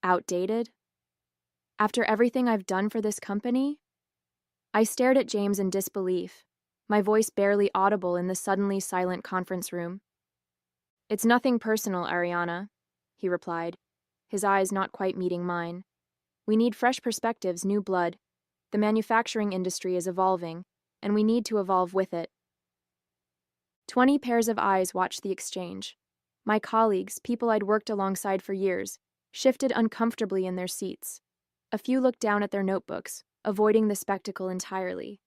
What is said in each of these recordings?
Outdated? After everything I've done for this company? I stared at James in disbelief, my voice barely audible in the suddenly silent conference room. "It's nothing personal, Ariana," he replied, his eyes not quite meeting mine. "We need fresh perspectives, new blood. The manufacturing industry is evolving, and we need to evolve with it." 20 pairs of eyes watched the exchange. My colleagues, people I'd worked alongside for years, shifted uncomfortably in their seats. A few looked down at their notebooks, avoiding the spectacle entirely.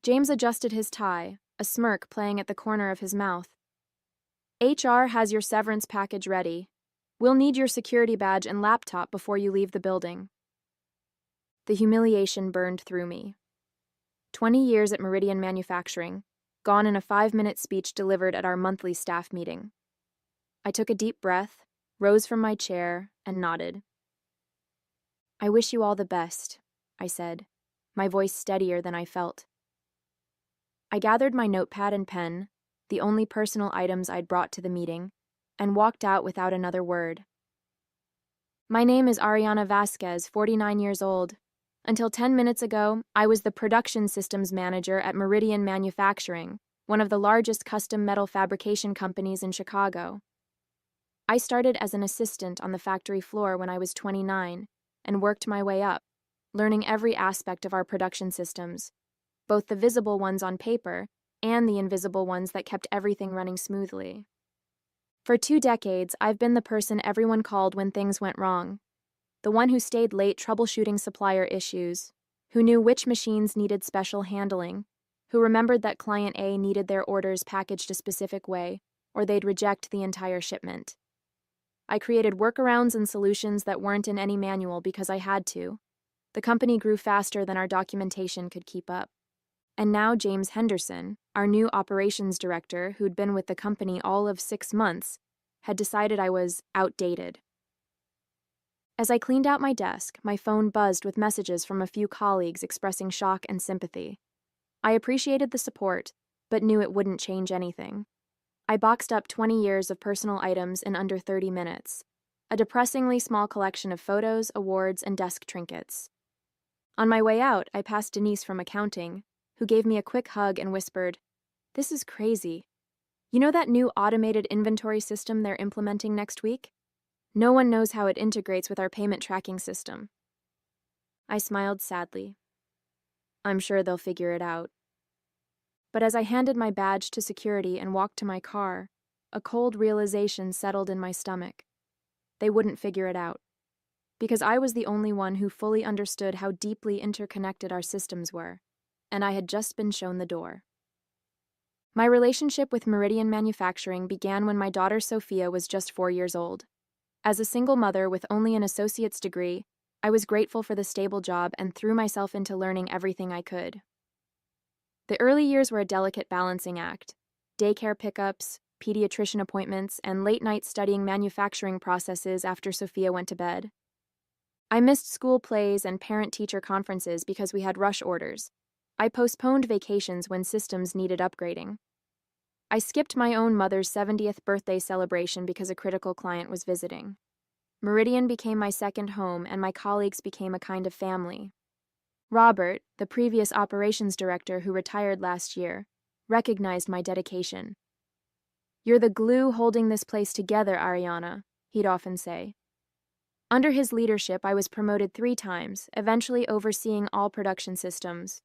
James adjusted his tie, a smirk playing at the corner of his mouth. "HR has your severance package ready. We'll need your security badge and laptop before you leave the building." The humiliation burned through me. 20 years at Meridian Manufacturing, gone in a 5-minute speech delivered at our monthly staff meeting. I took a deep breath, rose from my chair, and nodded. "I wish you all the best," I said, my voice steadier than I felt. I gathered my notepad and pen, the only personal items I'd brought to the meeting, and walked out without another word. "My name is Ariana Vasquez, 49 years old. Until 10 minutes ago, I was the production systems manager at Meridian Manufacturing, one of the largest custom metal fabrication companies in Chicago. I started as an assistant on the factory floor when I was 29 and worked my way up, learning every aspect of our production systems, both the visible ones on paper and the invisible ones that kept everything running smoothly. For 2 decades, I've been the person everyone called when things went wrong, the one who stayed late troubleshooting supplier issues, who knew which machines needed special handling, who remembered that client A needed their orders packaged a specific way, or they'd reject the entire shipment. I created workarounds and solutions that weren't in any manual because I had to. The company grew faster than our documentation could keep up. And now James Henderson, our new operations director who'd been with the company all of 6 months, had decided I was outdated. As I cleaned out my desk, my phone buzzed with messages from a few colleagues expressing shock and sympathy. I appreciated the support, but knew it wouldn't change anything. I boxed up 20 years of personal items in under 30 minutes, a depressingly small collection of photos, awards, and desk trinkets. On my way out, I passed Denise from accounting, who gave me a quick hug and whispered, "This is crazy. You know that new automated inventory system they're implementing next week? No one knows how it integrates with our payment tracking system." I smiled sadly. "I'm sure they'll figure it out." But as I handed my badge to security and walked to my car, a cold realization settled in my stomach. They wouldn't figure it out, because I was the only one who fully understood how deeply interconnected our systems were, and I had just been shown the door. My relationship with Meridian Manufacturing began when my daughter Sophia was just 4 years old. As a single mother with only an associate's degree, I was grateful for the stable job and threw myself into learning everything I could. The early years were a delicate balancing act: daycare pickups, pediatrician appointments, and late-night studying manufacturing processes after Sophia went to bed. I missed school plays and parent-teacher conferences because we had rush orders. I postponed vacations when systems needed upgrading. I skipped my own mother's 70th birthday celebration because a critical client was visiting. Meridian became my second home, and my colleagues became a kind of family. Robert, the previous operations director who retired last year, recognized my dedication. "You're the glue holding this place together, Ariana," he'd often say. Under his leadership, I was promoted 3 times, eventually overseeing all production systems.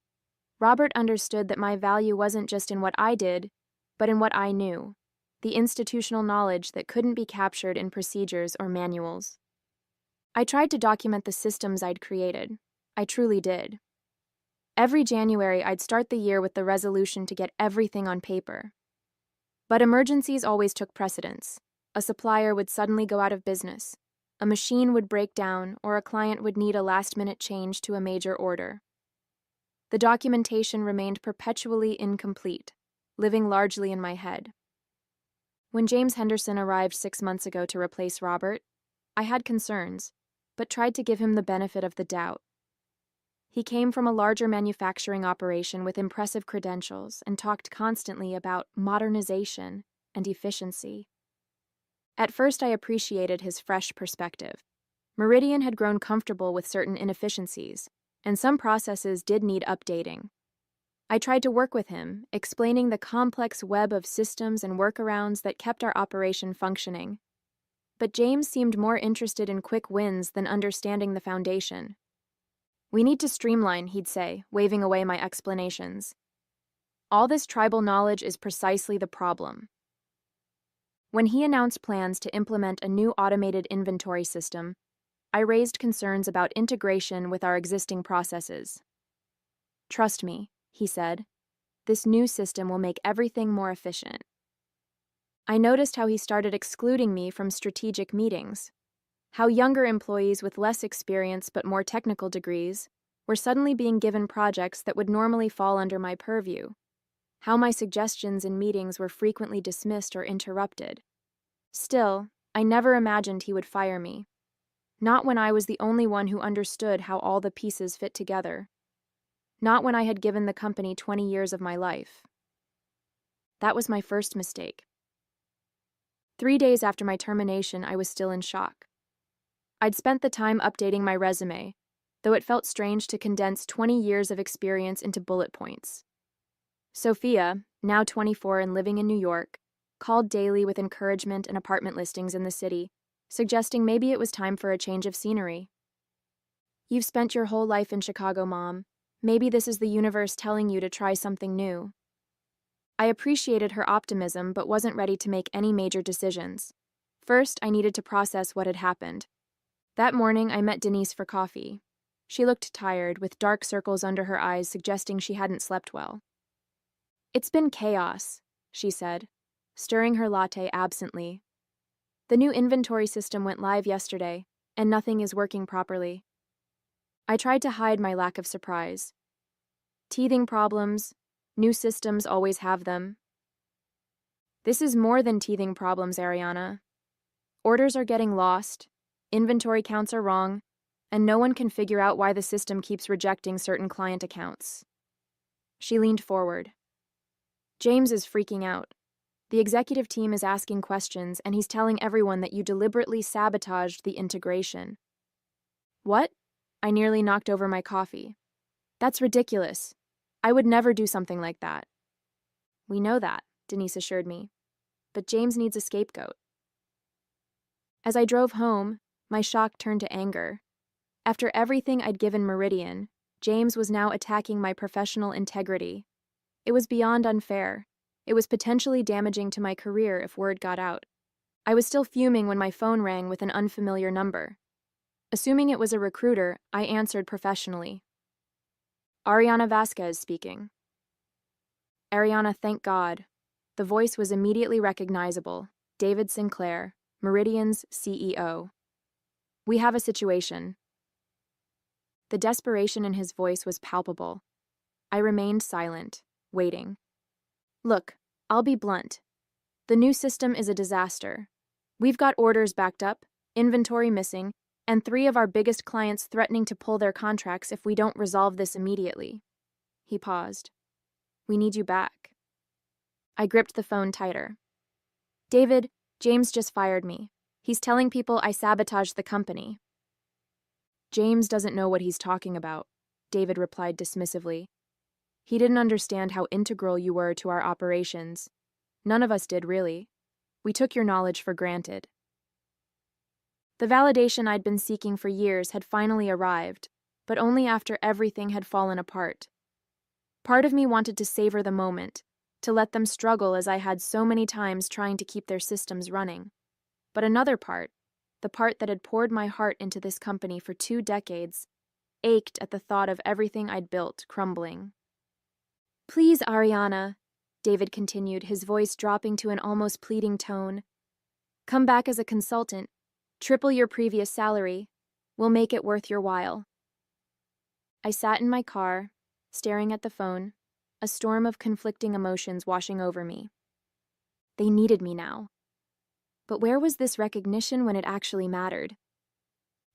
Robert understood that my value wasn't just in what I did, but in what I knew, the institutional knowledge that couldn't be captured in procedures or manuals. I tried to document the systems I'd created. I truly did. Every January, I'd start the year with the resolution to get everything on paper. But emergencies always took precedence. A supplier would suddenly go out of business, a machine would break down, or a client would need a last-minute change to a major order. The documentation remained perpetually incomplete, living largely in my head. When James Henderson arrived 6 months ago to replace Robert, I had concerns, but tried to give him the benefit of the doubt. He came from a larger manufacturing operation with impressive credentials and talked constantly about modernization and efficiency. At first, I appreciated his fresh perspective. Meridian had grown comfortable with certain inefficiencies, and some processes did need updating. I tried to work with him, explaining the complex web of systems and workarounds that kept our operation functioning. But James seemed more interested in quick wins than understanding the foundation. "We need to streamline," he'd say, waving away my explanations. "All this tribal knowledge is precisely the problem." When he announced plans to implement a new automated inventory system, I raised concerns about integration with our existing processes. "Trust me," he said, "this new system will make everything more efficient." I noticed how he started excluding me from strategic meetings, how younger employees with less experience but more technical degrees were suddenly being given projects that would normally fall under my purview, how my suggestions in meetings were frequently dismissed or interrupted. Still, I never imagined he would fire me. Not when I was the only one who understood how all the pieces fit together. Not when I had given the company 20 years of my life. That was my first mistake. 3 days after my termination, I was still in shock. I'd spent the time updating my resume, though it felt strange to condense 20 years of experience into bullet points. Sophia, now 24 and living in New York, called daily with encouragement and apartment listings in the city, suggesting maybe it was time for a change of scenery. "You've spent your whole life in Chicago, Mom. Maybe this is the universe telling you to try something new." I appreciated her optimism but wasn't ready to make any major decisions. First, I needed to process what had happened. That morning, I met Denise for coffee. She looked tired, with dark circles under her eyes suggesting she hadn't slept well. "It's been chaos," she said, stirring her latte absently. "The new inventory system went live yesterday, and nothing is working properly." I tried to hide my lack of surprise. Teething problems. New systems always have them. "This is more than teething problems, Ariana. Orders are getting lost, inventory counts are wrong, and no one can figure out why the system keeps rejecting certain client accounts." She leaned forward. "James is freaking out. The executive team is asking questions, and he's telling everyone that you deliberately sabotaged the integration." "What?" I nearly knocked over my coffee. "That's ridiculous. I would never do something like that." "We know that," Denise assured me. "But James needs a scapegoat." As I drove home, my shock turned to anger. After everything I'd given Meridian, James was now attacking my professional integrity. It was beyond unfair. It was potentially damaging to my career if word got out. I was still fuming when my phone rang with an unfamiliar number. Assuming it was a recruiter, I answered professionally. "Ariana Vasquez speaking." "Ariana, thank God." The voice was immediately recognizable. David Sinclair, Meridian's CEO. "We have a situation." The desperation in his voice was palpable. I remained silent, waiting. "Look, I'll be blunt. The new system is a disaster. We've got orders backed up, inventory missing, and 3 of our biggest clients threatening to pull their contracts if we don't resolve this immediately." He paused. "We need you back." I gripped the phone tighter. "David, James just fired me. He's telling people I sabotaged the company." "James doesn't know what he's talking about," David replied dismissively. "He didn't understand how integral you were to our operations. None of us did, really. We took your knowledge for granted." The validation I'd been seeking for years had finally arrived, but only after everything had fallen apart. Part of me wanted to savor the moment, to let them struggle as I had so many times trying to keep their systems running. But another part, the part that had poured my heart into this company for 2 decades, ached at the thought of everything I'd built crumbling. "Please, Ariana," David continued, his voice dropping to an almost pleading tone. "Come back as a consultant. Triple your previous salary. We'll make it worth your while." I sat in my car, staring at the phone, a storm of conflicting emotions washing over me. They needed me now. But where was this recognition when it actually mattered?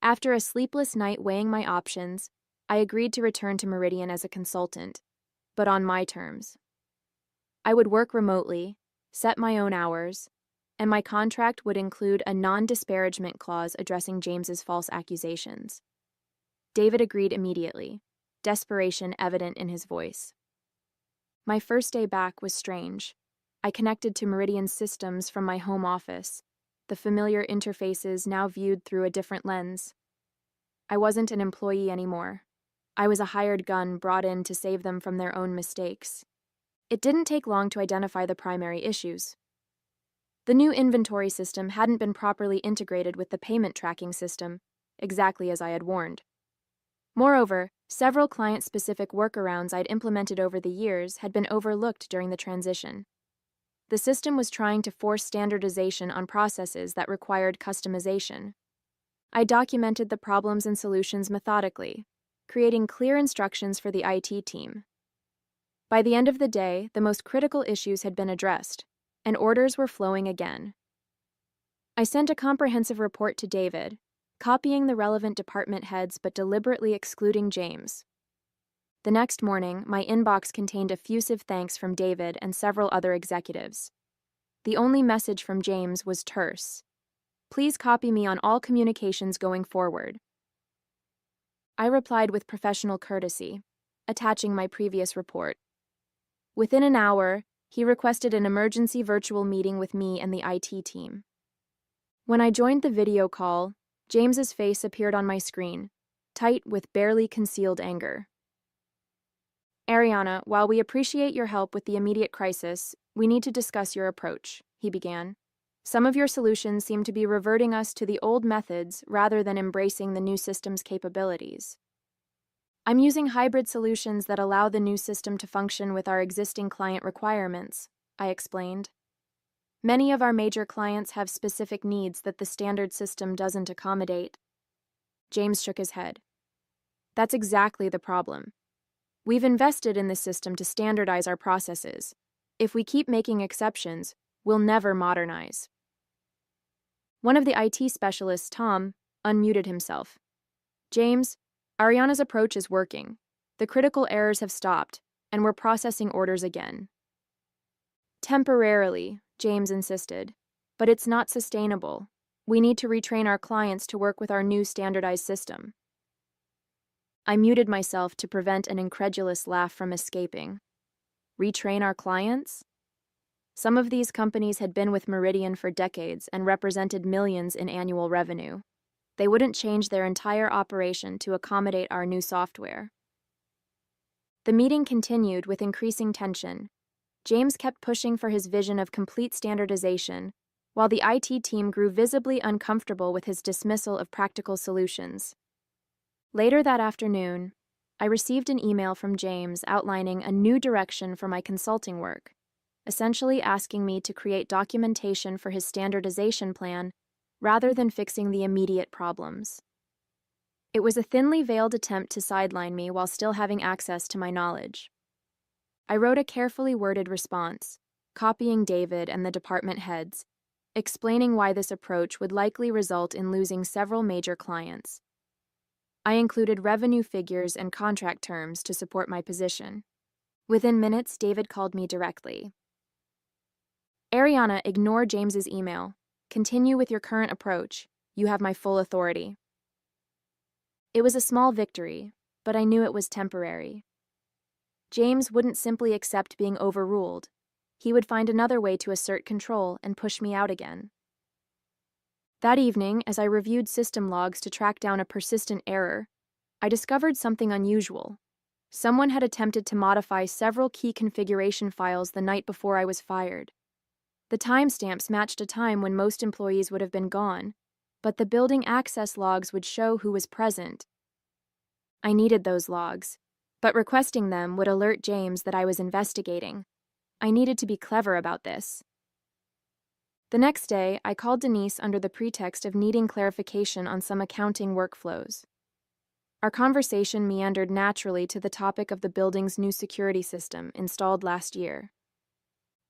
After a sleepless night weighing my options, I agreed to return to Meridian as a consultant, but on my terms. I would work remotely, set my own hours, and my contract would include a non-disparagement clause addressing James's false accusations. David agreed immediately, desperation evident in his voice. My first day back was strange. I connected to Meridian's systems from my home office, the familiar interfaces now viewed through a different lens. I wasn't an employee anymore. I was a hired gun brought in to save them from their own mistakes. It didn't take long to identify the primary issues. The new inventory system hadn't been properly integrated with the payment tracking system, exactly as I had warned. Moreover, several client-specific workarounds I'd implemented over the years had been overlooked during the transition. The system was trying to force standardization on processes that required customization. I documented the problems and solutions methodically, creating clear instructions for the IT team. By the end of the day, the most critical issues had been addressed, and orders were flowing again. I sent a comprehensive report to David, copying the relevant department heads but deliberately excluding James. The next morning, my inbox contained effusive thanks from David and several other executives. The only message from James was terse. Please copy me on all communications going forward. I replied with professional courtesy, attaching my previous report. Within an hour, he requested an emergency virtual meeting with me and the IT team. When I joined the video call, James's face appeared on my screen, tight with barely concealed anger. Ariana, while we appreciate your help with the immediate crisis, we need to discuss your approach, he began. Some of your solutions seem to be reverting us to the old methods rather than embracing the new system's capabilities. I'm using hybrid solutions that allow the new system to function with our existing client requirements, I explained. Many of our major clients have specific needs that the standard system doesn't accommodate. James shook his head. That's exactly the problem. We've invested in this system to standardize our processes. If we keep making exceptions, we'll never modernize. One of the IT specialists, Tom, unmuted himself. James, Ariana's approach is working. The critical errors have stopped, and we're processing orders again. Temporarily, James insisted, but it's not sustainable. We need to retrain our clients to work with our new standardized system. I muted myself to prevent an incredulous laugh from escaping. Retrain our clients? Some of these companies had been with Meridian for decades and represented millions in annual revenue. They wouldn't change their entire operation to accommodate our new software. The meeting continued with increasing tension. James kept pushing for his vision of complete standardization, while the IT team grew visibly uncomfortable with his dismissal of practical solutions. Later that afternoon, I received an email from James outlining a new direction for my consulting work, essentially asking me to create documentation for his standardization plan rather than fixing the immediate problems. It was a thinly veiled attempt to sideline me while still having access to my knowledge. I wrote a carefully worded response, copying David and the department heads, explaining why this approach would likely result in losing several major clients. I included revenue figures and contract terms to support my position. Within minutes, David called me directly. Ariana, ignore James's email. Continue with your current approach. You have my full authority. It was a small victory, but I knew it was temporary. James wouldn't simply accept being overruled. He would find another way to assert control and push me out again. That evening, as I reviewed system logs to track down a persistent error, I discovered something unusual. Someone had attempted to modify several key configuration files the night before I was fired. The timestamps matched a time when most employees would have been gone, but the building access logs would show who was present. I needed those logs, but requesting them would alert James that I was investigating. I needed to be clever about this. The next day, I called Denise under the pretext of needing clarification on some accounting workflows. Our conversation meandered naturally to the topic of the building's new security system installed last year.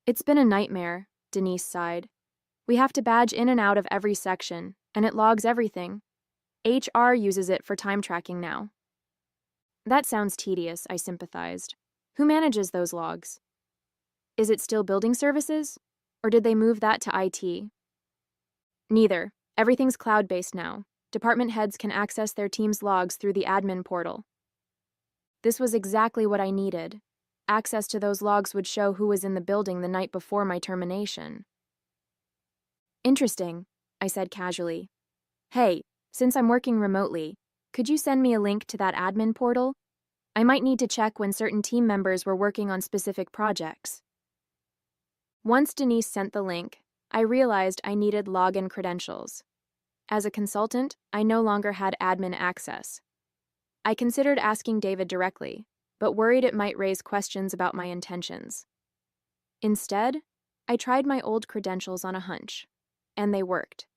It's been a nightmare, Denise sighed. We have to badge in and out of every section, and it logs everything. HR uses it for time tracking now. That sounds tedious, I sympathized. Who manages those logs? Is it still building services? Or did they move that to IT? Neither. Everything's cloud-based now. Department heads can access their team's logs through the admin portal. This was exactly what I needed. Access to those logs would show who was in the building the night before my termination. Interesting, I said casually. Hey, since I'm working remotely, could you send me a link to that admin portal? I might need to check when certain team members were working on specific projects. Once Denise sent the link, I realized I needed login credentials. As a consultant, I no longer had admin access. I considered asking David directly, but worried it might raise questions about my intentions. Instead, I tried my old credentials on a hunch, and they worked.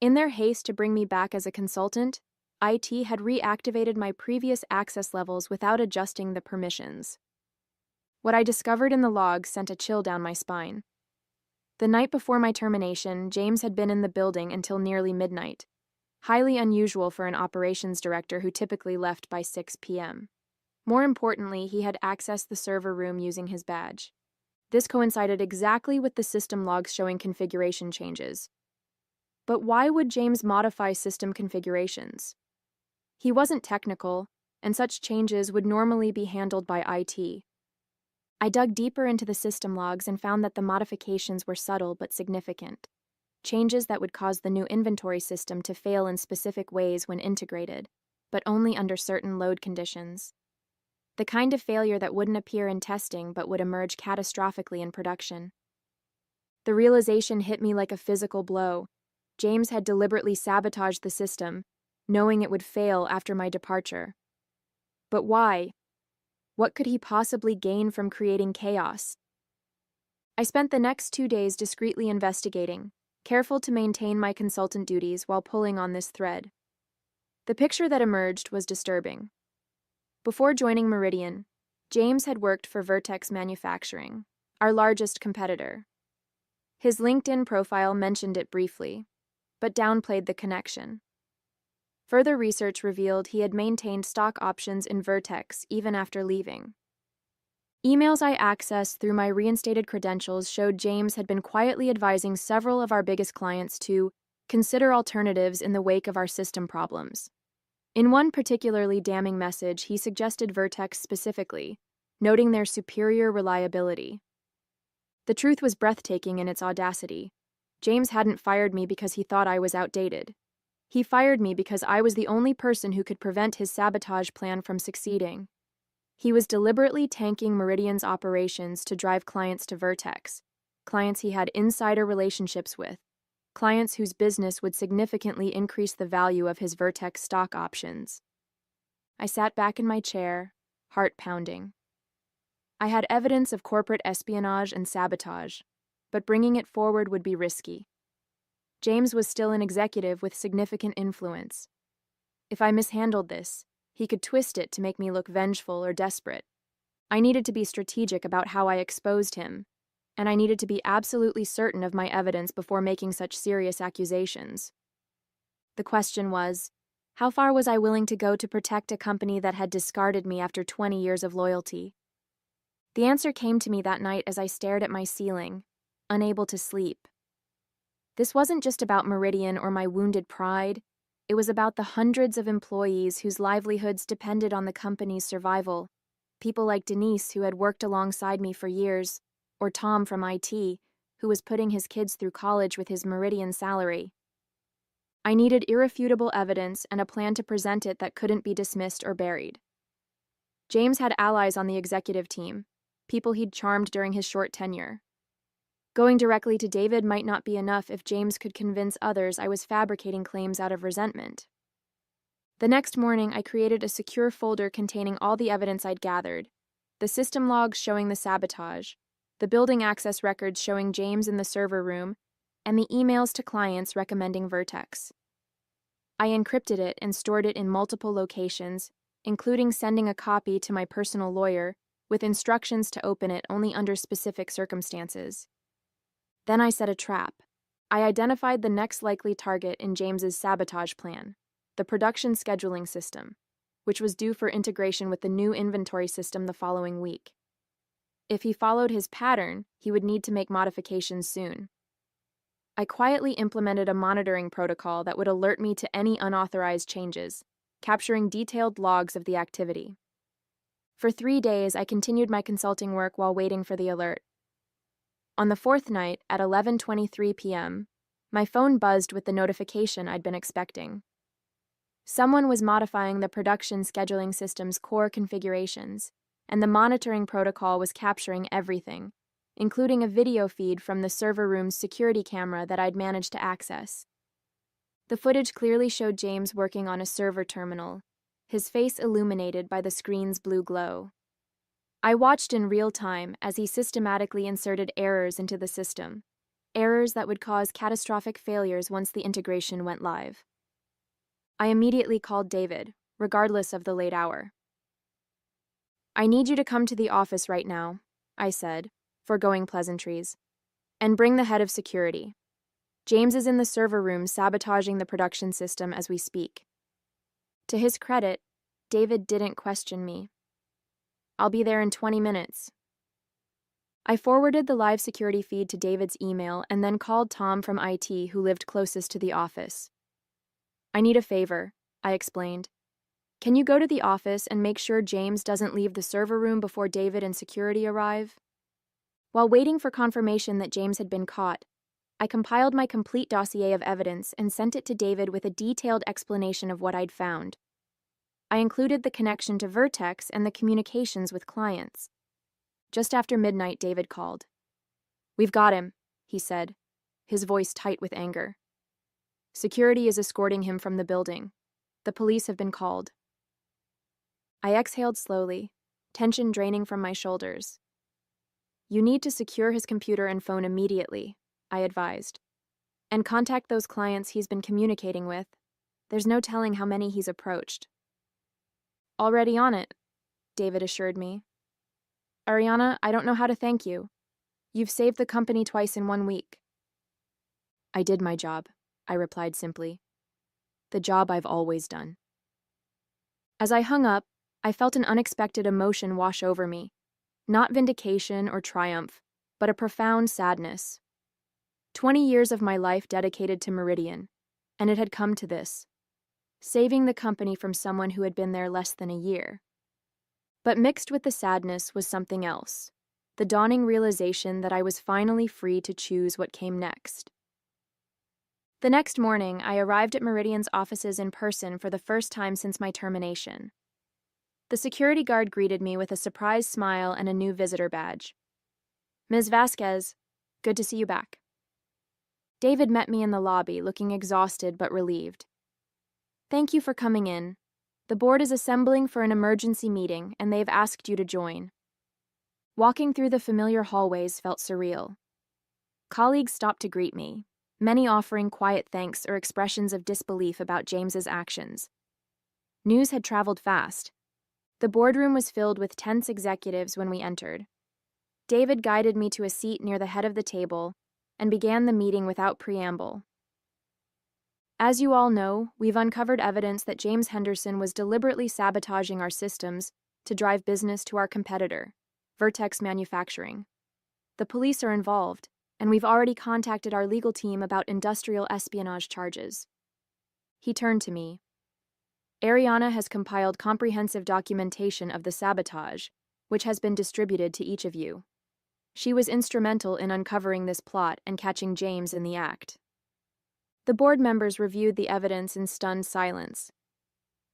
In their haste to bring me back as a consultant, IT had reactivated my previous access levels without adjusting the permissions. What I discovered in the logs sent a chill down my spine. The night before my termination, James had been in the building until nearly midnight, highly unusual for an operations director who typically left by 6 p.m. More importantly, he had accessed the server room using his badge. This coincided exactly with the system logs showing configuration changes. But why would James modify system configurations? He wasn't technical, and such changes would normally be handled by IT. I dug deeper into the system logs and found that the modifications were subtle but significant. Changes that would cause the new inventory system to fail in specific ways when integrated, but only under certain load conditions. The kind of failure that wouldn't appear in testing but would emerge catastrophically in production. The realization hit me like a physical blow. James had deliberately sabotaged the system, knowing it would fail after my departure. But why? What could he possibly gain from creating chaos? I spent the next 2 days discreetly investigating, careful to maintain my consultant duties while pulling on this thread. The picture that emerged was disturbing. Before joining Meridian, James had worked for Vertex Manufacturing, our largest competitor. His LinkedIn profile mentioned it briefly, but downplayed the connection. Further research revealed he had maintained stock options in Vertex even after leaving. Emails I accessed through my reinstated credentials showed James had been quietly advising several of our biggest clients to consider alternatives in the wake of our system problems. In one particularly damning message, he suggested Vertex specifically, noting their superior reliability. The truth was breathtaking in its audacity. James hadn't fired me because he thought I was outdated. He fired me because I was the only person who could prevent his sabotage plan from succeeding. He was deliberately tanking Meridian's operations to drive clients to Vertex, clients he had insider relationships with, clients whose business would significantly increase the value of his Vertex stock options. I sat back in my chair, heart pounding. I had evidence of corporate espionage and sabotage, but bringing it forward would be risky. James was still an executive with significant influence. If I mishandled this, he could twist it to make me look vengeful or desperate. I needed to be strategic about how I exposed him, and I needed to be absolutely certain of my evidence before making such serious accusations. The question was, how far was I willing to go to protect a company that had discarded me after 20 years of loyalty? The answer came to me that night as I stared at my ceiling, unable to sleep. This wasn't just about Meridian or my wounded pride. It was about the hundreds of employees whose livelihoods depended on the company's survival. People like Denise, who had worked alongside me for years, or Tom from IT, who was putting his kids through college with his Meridian salary. I needed irrefutable evidence and a plan to present it that couldn't be dismissed or buried. James had allies on the executive team, people he'd charmed during his short tenure. Going directly to David might not be enough if James could convince others I was fabricating claims out of resentment. The next morning, I created a secure folder containing all the evidence I'd gathered, the system logs showing the sabotage, the building access records showing James in the server room, and the emails to clients recommending Vertex. I encrypted it and stored it in multiple locations, including sending a copy to my personal lawyer with instructions to open it only under specific circumstances. Then I set a trap. I identified the next likely target in James's sabotage plan, the production scheduling system, which was due for integration with the new inventory system the following week. If he followed his pattern, he would need to make modifications soon. I quietly implemented a monitoring protocol that would alert me to any unauthorized changes, capturing detailed logs of the activity. For 3 days, I continued my consulting work while waiting for the alert. On the fourth night, at 11:23 p.m., my phone buzzed with the notification I'd been expecting. Someone was modifying the production scheduling system's core configurations, and the monitoring protocol was capturing everything, including a video feed from the server room's security camera that I'd managed to access. The footage clearly showed James working on a server terminal, his face illuminated by the screen's blue glow. I watched in real time as he systematically inserted errors into the system, errors that would cause catastrophic failures once the integration went live. I immediately called David, regardless of the late hour. "I need you to come to the office right now," I said, foregoing pleasantries, "and bring the head of security. James is in the server room sabotaging the production system as we speak." To his credit, David didn't question me. "I'll be there in 20 minutes. I forwarded the live security feed to David's email and then called Tom from IT, who lived closest to the office. "I need a favor," I explained. "Can you go to the office and make sure James doesn't leave the server room before David and security arrive?" While waiting for confirmation that James had been caught, I compiled my complete dossier of evidence and sent it to David with a detailed explanation of what I'd found. I included the connection to Vertex and the communications with clients. Just after midnight, David called. "We've got him," he said, his voice tight with anger. "Security is escorting him from the building. The police have been called." I exhaled slowly, tension draining from my shoulders. "You need to secure his computer and phone immediately," I advised. "And contact those clients he's been communicating with. There's no telling how many he's approached." "Already on it," David assured me. "Ariana, I don't know how to thank you. You've saved the company twice in 1 week." "I did my job," I replied simply. "The job I've always done." As I hung up, I felt an unexpected emotion wash over me. Not vindication or triumph, but a profound sadness. 20 years of my life dedicated to Meridian, and it had come to this. Saving the company from someone who had been there less than a year. But mixed with the sadness was something else, the dawning realization that I was finally free to choose what came next. The next morning, I arrived at Meridian's offices in person for the first time since my termination. The security guard greeted me with a surprise smile and a new visitor badge. "Ms. Vasquez, good to see you back." David met me in the lobby, looking exhausted but relieved. "Thank you for coming in. The board is assembling for an emergency meeting, and they've asked you to join." Walking through the familiar hallways felt surreal. Colleagues stopped to greet me, many offering quiet thanks or expressions of disbelief about James's actions. News had traveled fast. The boardroom was filled with tense executives when we entered. David guided me to a seat near the head of the table and began the meeting without preamble. "As you all know, we've uncovered evidence that James Henderson was deliberately sabotaging our systems to drive business to our competitor, Vertex Manufacturing. The police are involved, and we've already contacted our legal team about industrial espionage charges." He turned to me. "Ariana has compiled comprehensive documentation of the sabotage, which has been distributed to each of you. She was instrumental in uncovering this plot and catching James in the act." The board members reviewed the evidence in stunned silence.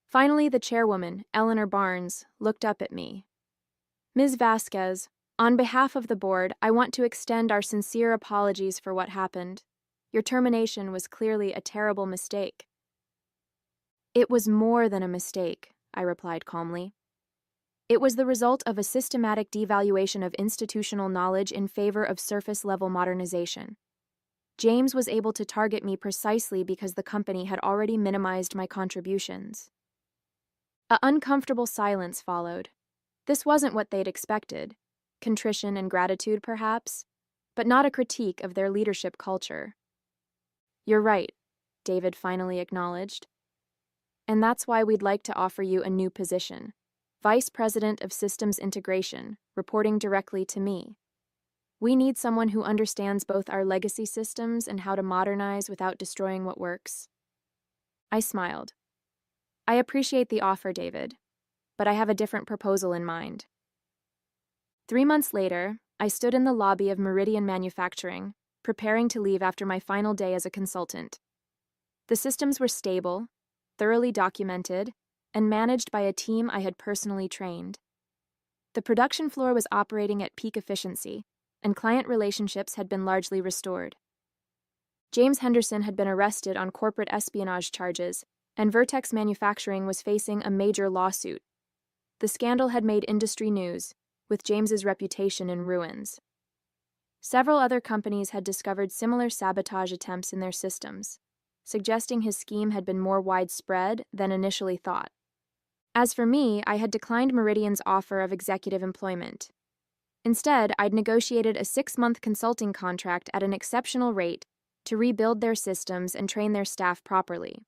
Finally, the chairwoman, Eleanor Barnes, looked up at me. "Ms. Vasquez, on behalf of the board, I want to extend our sincere apologies for what happened. Your termination was clearly a terrible mistake." "It was more than a mistake," I replied calmly. "It was the result of a systematic devaluation of institutional knowledge in favor of surface-level modernization. James was able to target me precisely because the company had already minimized my contributions." An uncomfortable silence followed. This wasn't what they'd expected. Contrition and gratitude, perhaps, but not a critique of their leadership culture. "You're right," David finally acknowledged. "And that's why we'd like to offer you a new position, Vice President of Systems Integration, reporting directly to me." We need someone who understands both our legacy systems and how to modernize without destroying what works. I smiled. I appreciate the offer, David, but I have a different proposal in mind. 3 months later, I stood in the lobby of Meridian Manufacturing, preparing to leave after my final day as a consultant. The systems were stable, thoroughly documented, and managed by a team I had personally trained. The production floor was operating at peak efficiency, and client relationships had been largely restored. James Henderson had been arrested on corporate espionage charges, and Vertex Manufacturing was facing a major lawsuit. The scandal had made industry news, with James's reputation in ruins. Several other companies had discovered similar sabotage attempts in their systems, suggesting his scheme had been more widespread than initially thought. As for me, I had declined Meridian's offer of executive employment. Instead, I'd negotiated a 6-month consulting contract at an exceptional rate to rebuild their systems and train their staff properly.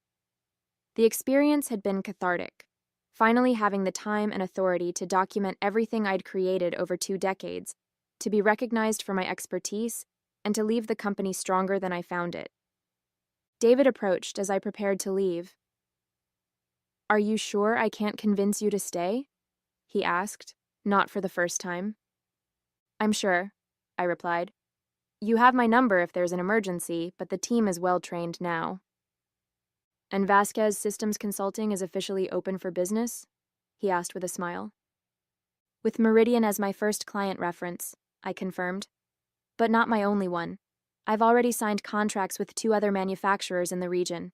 The experience had been cathartic, finally having the time and authority to document everything I'd created over 2 decades, to be recognized for my expertise, and to leave the company stronger than I found it. David approached as I prepared to leave. "Are you sure I can't convince you to stay?" he asked, not for the first time. "I'm sure," I replied. "You have my number if there's an emergency, but the team is well trained now." "And Vasquez Systems Consulting is officially open for business?" he asked with a smile. "With Meridian as my first client reference," I confirmed. "But not my only one. I've already signed contracts with 2 other manufacturers in the region."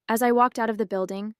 As I walked out of the building,